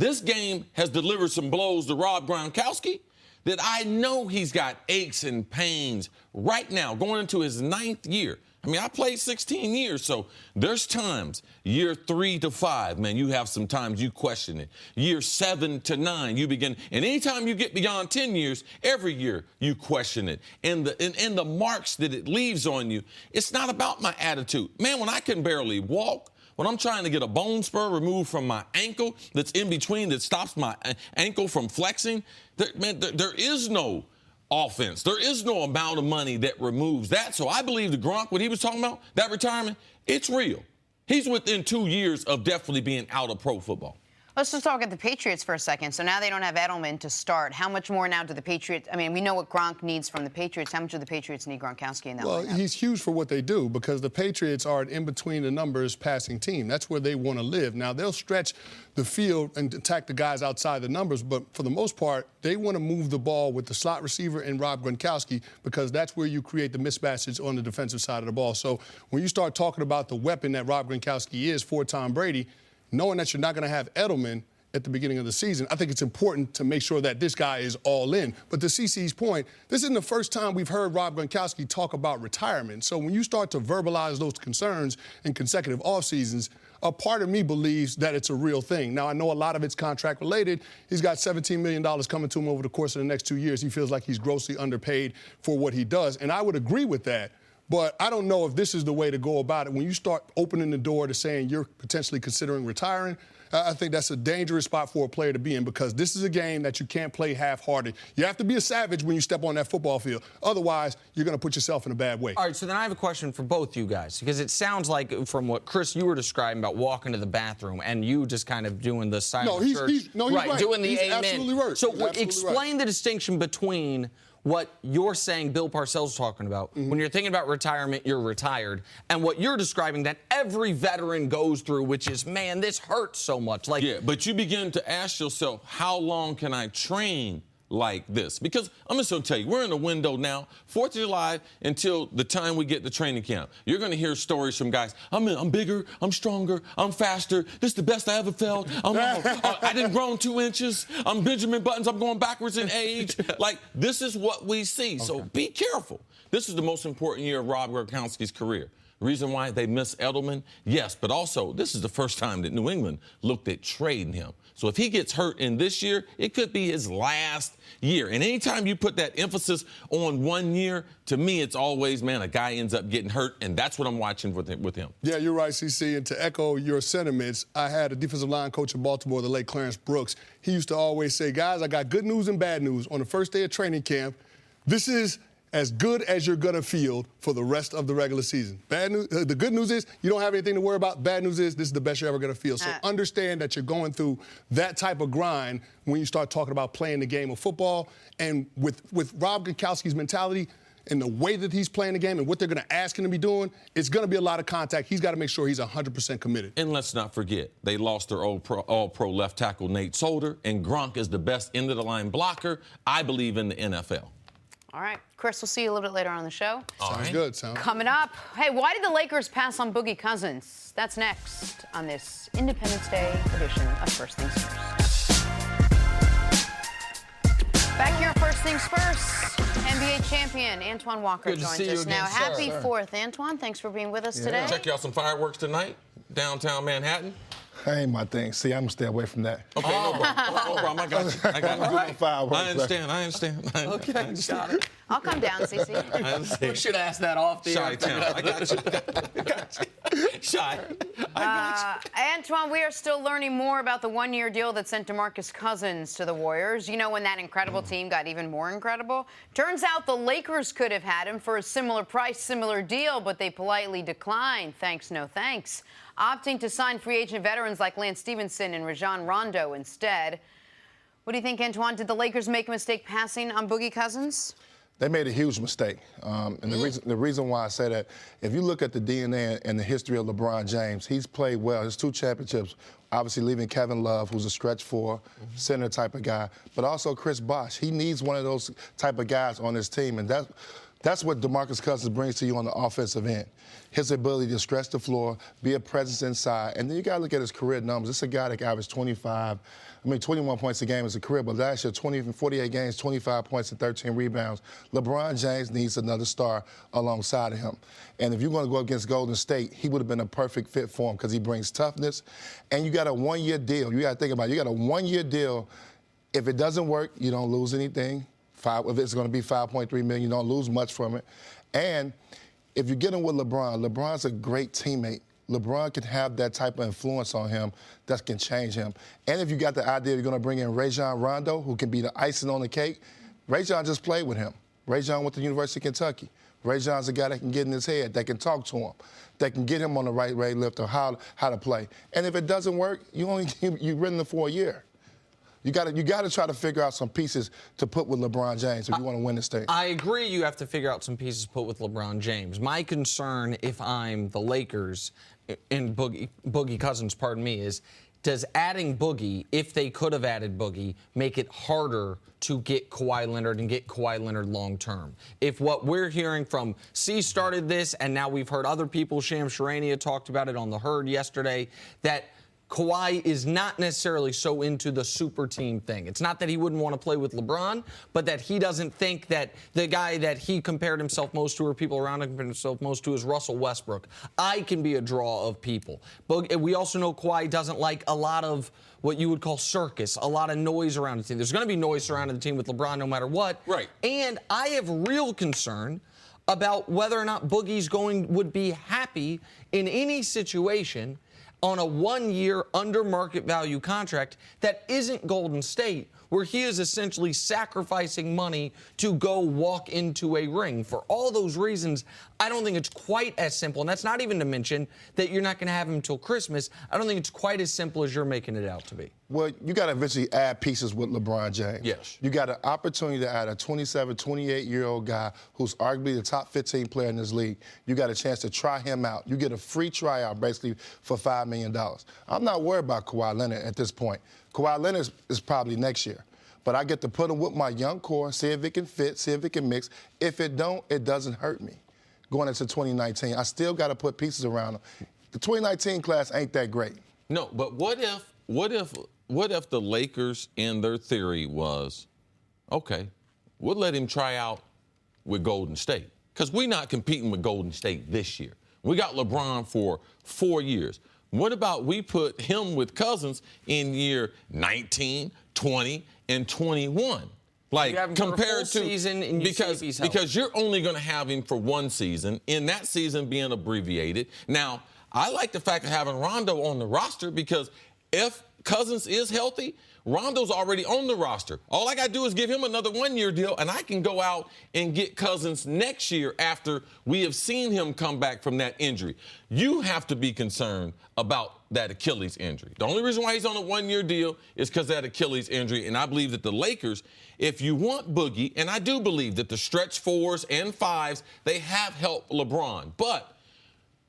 this game has delivered some blows to Rob Gronkowski that I know he's got aches and pains right now, going into his 9th year. I mean, I played 16 years, so there's times, year 3 to 5, man, you have some times you question it. Year 7 to 9, you begin, and anytime you get beyond 10 years, every year you question it. And the marks that it leaves on you, it's not about my attitude. Man, when I can barely walk, when I'm trying to get a bone spur removed from my ankle that's in between that stops my ankle from flexing, there is no offense. There is no amount of money that removes that. So I believe the Gronk, what he was talking about, that retirement, it's real. He's within 2 years of definitely being out of pro football. Let's just talk at the Patriots for a second. So now they don't have Edelman to start. How much more now do the Patriots? I mean, we know what Gronk needs from the Patriots. How much do the Patriots need Gronkowski in that lineup? Well, he's huge for what they do because the Patriots are an in-between-the-numbers passing team. That's where they want to live. Now, they'll stretch the field and attack the guys outside the numbers, but for the most part, they want to move the ball with the slot receiver and Rob Gronkowski because that's where you create the mismatches on the defensive side of the ball. So when you start talking about the weapon that Rob Gronkowski is for Tom Brady, knowing that you're not going to have Edelman at the beginning of the season, I think it's important to make sure that this guy is all in. But to CeCe's point, this isn't the first time we've heard Rob Gronkowski talk about retirement. So when you start to verbalize those concerns in consecutive off seasons, a part of me believes that it's a real thing. Now, I know a lot of it's contract related. He's got $17 million coming to him over the course of the next 2 years. He feels like he's grossly underpaid for what he does. And I would agree with that. But I don't know if this is the way to go about it. When you start opening the door to saying you're potentially considering retiring, I think that's a dangerous spot for a player to be in because this is a game that you can't play half-hearted. You have to be a savage when you step on that football field. Otherwise, you're going to put yourself in a bad way. All right, so then I have a question for both you guys because it sounds like from what, Chris, you were describing about walking to the bathroom and you just kind of doing the silent church. He's right. Doing the he's amen. Absolutely right. So explain the distinction between what you're saying Bill Parcells is talking about. When you're thinking about retirement, you're retired. And what you're describing that every veteran goes through, which is, man, this hurts so much. Like, yeah, but you begin to ask yourself, how long can I train like this. Because I'm just going to tell you, we're in a window now, 4th of July until the time we get to training camp. You're going to hear stories from guys, I'm bigger, I'm stronger, I'm faster, this is the best I ever felt, I didn't grow 2 inches, I'm Benjamin Buttons, I'm going backwards in age. Like, this is what we see. So be careful. This is the most important year of Rob Gronkowski's career. Reason why they miss Edelman? Yes, but also this is the first time that New England looked at trading him. So if he gets hurt in this year, it could be his last year. And anytime you put that emphasis on 1 year, to me, it's always, man, a guy ends up getting hurt, and that's what I'm watching with him. Yeah, you're right, CC. And to echo your sentiments, I had a defensive line coach in Baltimore, the late Clarence Brooks. He used to always say, guys, I got good news and bad news. On the first day of training camp, this is as good as you're going to feel for the rest of the regular season. Bad news, the good news is you don't have anything to worry about. Bad news is this is the best you're ever going to feel. So understand that you're going through that type of grind when you start talking about playing the game of football. And with Rob Gronkowski's mentality and the way that he's playing the game and what they're going to ask him to be doing, it's going to be a lot of contact. He's got to make sure he's 100% committed. And let's not forget, they lost their all-pro left tackle, Nate Solder, and Gronk is the best end-of-the-line blocker, I believe, in the NFL. All right. Chris, we'll see you a little bit later on the show. Sounds good. Coming up, hey, why did the Lakers pass on Boogie Cousins? That's next on this Independence Day edition of First Things First. Back here, First Things First, NBA champion Antoine Walker joins us now. Happy 4th, Antoine. Thanks for being with us today. Check you out some fireworks tonight, downtown Manhattan. That ain't my thing. See, I'm gonna stay away from that. Okay, no problem. I got you. I understand. Okay, got it. I'll come down, CC. We should ask that off the air. I got you. Shy. I got you. Antoine, we are still learning more about the one-year deal that sent DeMarcus Cousins to the Warriors. You know, when that incredible team got even more incredible? Turns out the Lakers could have had him for a similar price, similar deal, but they politely declined. Thanks, no thanks. Opting to sign free agent veterans like Lance Stevenson and Rajon Rondo instead. What do you think, Antoine? Did the Lakers make a mistake passing on Boogie Cousins? They made a huge mistake. And the reason why I say that, if you look at the DNA and the history of LeBron James, he's played well. His 2 championships, obviously leaving Kevin Love, who's a stretch 4, center type of guy, but also Chris Bosh. He needs one of those type of guys on his team, and that's what DeMarcus Cousins brings to you on the offensive end. His ability to stretch the floor, be a presence inside. And then you got to look at his career numbers. This is a guy that averaged 21 points a game as a career, but last year, 48 games, 25 points and 13 rebounds. LeBron James needs another star alongside of him. And if you're going to go against Golden State, he would have been a perfect fit for him because he brings toughness. And you got a 1-year deal. You got to think about it. You got a 1-year deal. If it doesn't work, you don't lose anything. If it's going to be $5.3 million, you don't lose much from it. And if you get him with LeBron, LeBron's a great teammate. LeBron can have that type of influence on him that can change him. And if you got the idea you're going to bring in Rajon Rondo, who can be the icing on the cake, Rajon just played with him. Rajon went to the University of Kentucky. Rajon's a guy that can get in his head, that can talk to him, that can get him on the right lift of how to play. And if it doesn't work, you're renting him for a year. You got to try to figure out some pieces to put with LeBron James if you want to win this thing. I agree you have to figure out some pieces to put with LeBron James. My concern, if I'm the Lakers, and Boogie Cousins, pardon me, is does adding Boogie, if they could have added Boogie, make it harder to get Kawhi Leonard and get Kawhi Leonard long term? If what we're hearing from C started this, and now we've heard other people, Shams Charania talked about it on The Herd yesterday, that Kawhi is not necessarily so into the super team thing. It's not that he wouldn't want to play with LeBron, but that he doesn't think that the guy that he compared himself most to, or people around him compared himself most to, is Russell Westbrook. I can be a draw of people. But we also know Kawhi doesn't like a lot of what you would call circus, a lot of noise around the team. There's going to be noise surrounding the team with LeBron no matter what. Right. And I have real concern about whether or not Boogie's would be happy in any situation on a 1-year under market value contract that isn't Golden State, where he is essentially sacrificing money to go walk into a ring. For all those reasons, I don't think it's quite as simple. And that's not even to mention that you're not going to have him until Christmas. I don't think it's quite as simple as you're making it out to be. Well, you got to eventually add pieces with LeBron James. Yes. You got an opportunity to add a 27, 28-year-old guy who's arguably the top 15 player in this league. You got a chance to try him out. You get a free tryout, basically, for $5 million. I'm not worried about Kawhi Leonard at this point. Kawhi Leonard is probably next year. but I get to put him with my young core, see if it can fit, see if it can mix. If it don't, it doesn't hurt me. Going into 2019, I still got to put pieces around him. The 2019 class ain't that great. No, but what if the Lakers in their theory was, okay, we'll let him try out with Golden State, because we're not competing with Golden State this year. We got LeBron for 4 years. What about we put him with Cousins in year 19, 20, and 21? Like compared to season and you because you're only going to have him for one season, in that season being abbreviated. Now, I like the fact of having Rondo on the roster, because if Cousins is healthy, Rondo's already on the roster. All I got to do is give him another one-year deal, and I can go out and get Cousins next year after we have seen him come back from that injury. You have to be concerned about that Achilles injury. The only reason why he's on a one-year deal is because of that Achilles injury, and I believe that the Lakers, if you want Boogie, and I do believe that the stretch 4s and 5s, they have helped LeBron, but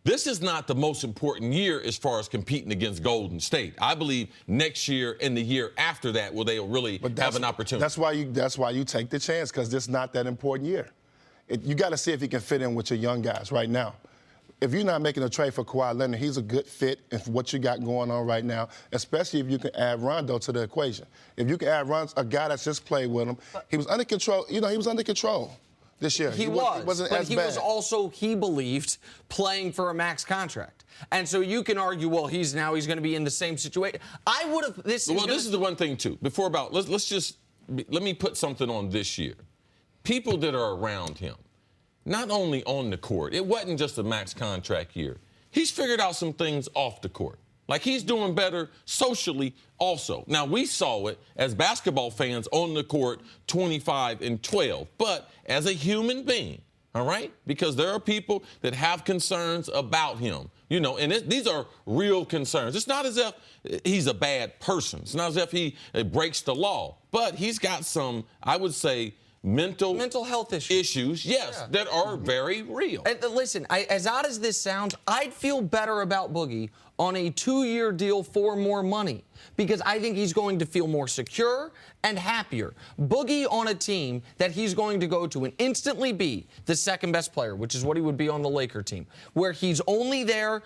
this is not the most important year as far as competing against Golden State. I believe next year and the year after that will they really have an opportunity. That's why you take the chance, because this is not that important year. You got to see if he can fit in with your young guys right now. If you're not making a trade for Kawhi Leonard, he's a good fit in what you got going on right now, especially if you can add Rondo to the equation. If you can add a guy that's just played with him, he was under control. You know, he was under control this year. He wasn't but as he bad. was also, he believed, playing for a max contract. And so you can argue, well, he's going to be in the same situation. I would have this. Well, this is the one thing too. Let me put something on this year. People that are around him, not only on the court, it wasn't just a max contract year. He's figured out some things off the court. Like, he's doing better socially also. Now, we saw it as basketball fans on the court 25 and 12. But as a human being, all right, because there are people that have concerns about him, you know, and these are real concerns. It's not as if he's a bad person. It's not as if he breaks the law. But he's got some, I would say, mental health issues, yes, that are very real. And listen, as odd as this sounds, I'd feel better about Boogie on a 2-year deal for more money, because I think he's going to feel more secure and happier. Boogie on a team that he's going to go to and instantly be the second best player, which is what he would be on the Laker team, where he's only there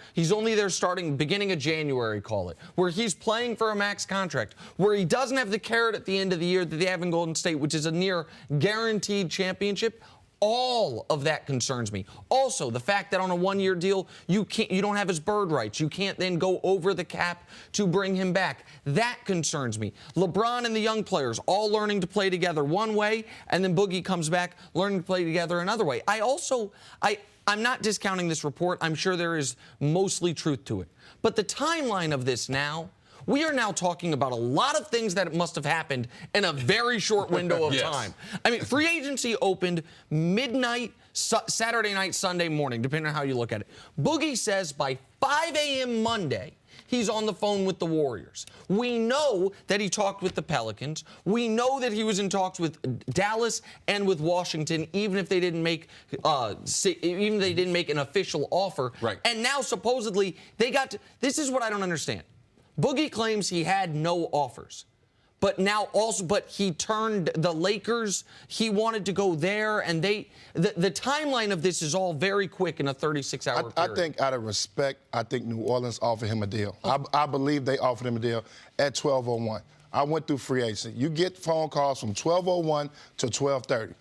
starting beginning of January, call it, where he's playing for a max contract, where he doesn't have the carrot at the end of the year that they have in Golden State, which is a near guaranteed championship. All of that concerns me. Also, the fact that on a 1-year deal, you don't have his bird rights. You can't then go over the cap to bring him back. That concerns me. LeBron and the young players all learning to play together one way, and then Boogie comes back learning to play together another way. I'm not discounting this report. I'm sure there is mostly truth to it. But the timeline of this now, we are now talking about a lot of things that must have happened in a very short window of time. I mean, free agency opened midnight, Saturday night, Sunday morning, depending on how you look at it. Boogie says by 5 a.m. Monday, he's on the phone with the Warriors. We know that he talked with the Pelicans. We know that he was in talks with Dallas and with Washington, even if they didn't make an official offer. Right. And now supposedly this is what I don't understand. Boogie claims he had no offers, but he turned the Lakers. He wanted to go there, and the timeline of this is all very quick in a 36-hour period. I think out of respect, I think New Orleans offered him a deal. I believe they offered him a deal at 12:01. I went through free agency. You get phone calls from 12:01 to 12:30.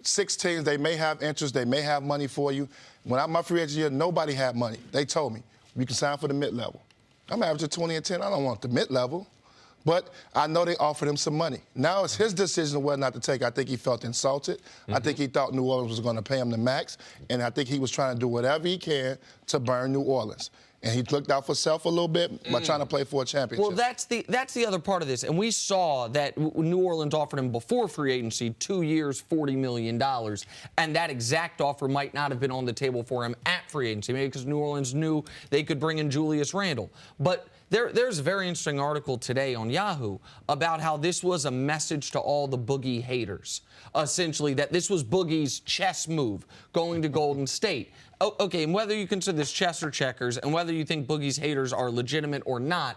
6 teams, they may have interest, they may have money for you. When my free agency year, nobody had money. They told me, you can sign for the mid-level. I'm averaging 20 and 10. I don't want the mid-level. But I know they offered him some money. Now it's his decision whether or not to take. I think he felt insulted. I think he thought New Orleans was going to pay him the max. And I think he was trying to do whatever he can to burn New Orleans. And he looked out for self a little bit by trying to play for a championship. Well, that's the other part of this. And we saw that New Orleans offered him before free agency 2 years, $40 million. And that exact offer might not have been on the table for him at free agency, maybe because New Orleans knew they could bring in Julius Randle. But there's a very interesting article today on Yahoo about how this was a message to all the Boogie haters, essentially, that this was Boogie's chess move going to Golden State. Okay, and whether you consider this chess or checkers and whether you think Boogie's haters are legitimate or not,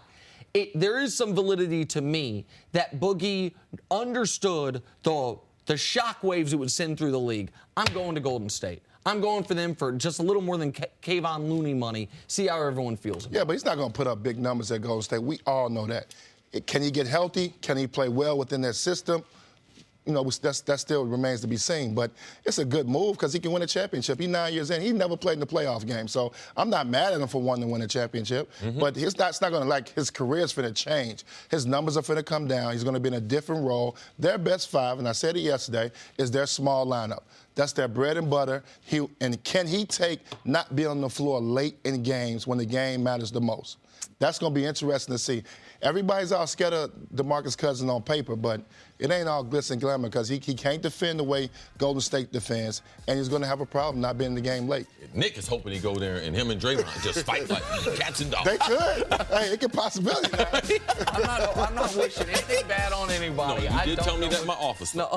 there is some validity to me that Boogie understood the shockwaves it would send through the league. I'm going to Golden State. I'm going for them for just a little more than Kayvon Looney money. See how everyone feels about it. Yeah, but he's not going to put up big numbers at Golden State. We all know that. Can he get healthy? Can he play well within their system? You know, that still remains to be seen. But it's a good move because he can win a championship. He's 9 years in. He never played in the playoff game. So I'm not mad at him for wanting to win a championship. But it's not going to, like, his career's going to change. His numbers are going to come down. He's going to be in a different role. Their best five, and I said it yesterday, is their small lineup. That's their bread and butter. And can he take not being on the floor late in games when the game matters the most? That's going to be interesting to see. Everybody's all scared of DeMarcus Cousins on paper, but it ain't all glitz and glamour because he can't defend the way Golden State defends, and he's going to have a problem not being in the game late. Nick is hoping he go there and him and Draymond just fight like cats and dogs. They could. Hey, it could possibility. I'm not wishing anything bad on anybody. No, you did tell me that in my office. No.